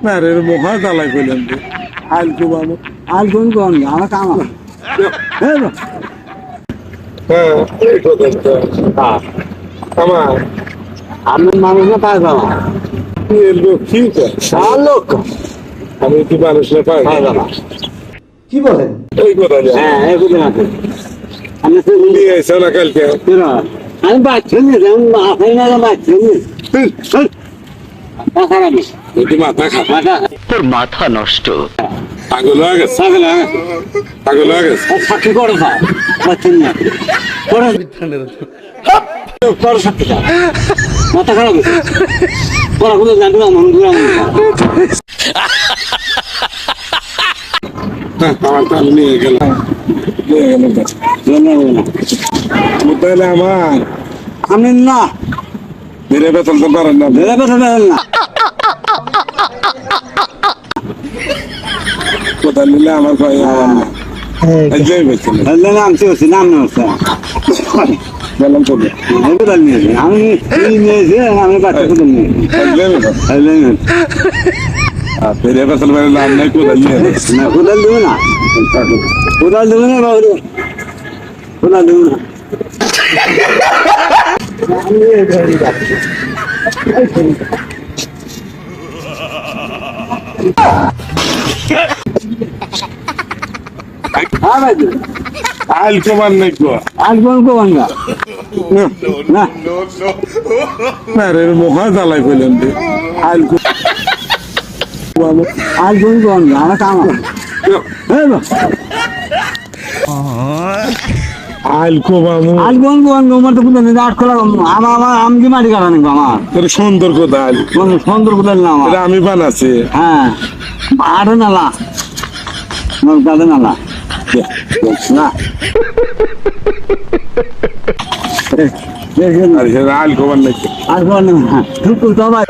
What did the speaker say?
না রে মহা জ্বালাই কইলেন রে আইল কোবানো আর কোন কোন আমার কাম আছে হ্যাঁ এই কথা আমার আমি মানুষ না পাই বাবা এই লোক ঠিক আছে লোক আমি কি মানুষ না পাই পাই বাবা কি বলেন এই কথা হ্যাঁ এই বুঝে আছে আমি তো নিয়ে এসে না কালকে আমি বাচ্চা নিয়ে আমি মাথায় না বাচ্চা নিয়ে মাথা খারাপ তোর মাথা নষ্ট। পাগল হয়ে গেছে পাগল হয়ে গেছে সাক্ষী করো ভাই বাচ্চা নিয়ে করো সাক্ষী মাথা খারাপ হয়েছে পড়া কোনো জানতো না মন ঘুরা আমার তো নিয়ে গেলাম তাহলে আমার আমি না বেড়ে বেতন তো পারেন না ভেবে বেতন না কোথায় নিলে আমার ভাই আমার না জয় বেতন নাম চেয়েছি নাম নেওয়া বললাম তো আমি নিয়েছি আমি বাচ্চা কোথাও নিয়েছি বেড়ে বেতন বেড়ে নাম নাই কোথায় নিয়ে না কোদাল দেবো না কোদাল দেবো না বাবু কোদাল দেবো না আইল কমান নাই কো আর কোন কোন না না না রে মহা জ্বালাই কইলেন রে আইল আর কোন কোন না আমার কাম আছে আইল কোবামু আর কোন কোন আমার তো কোথাও আট করা আমার আমার আমি কি মাটি কাটা নাকি আমার তোর সুন্দর কোথায় আইল কোন সুন্দর কোদাল না আমার এটা আমি বানাচ্ছি হ্যাঁ আটে নালা কাঁদে নালা না আর আইল কোমান নাই আর কোন হ্যাঁ তুই তো ভাই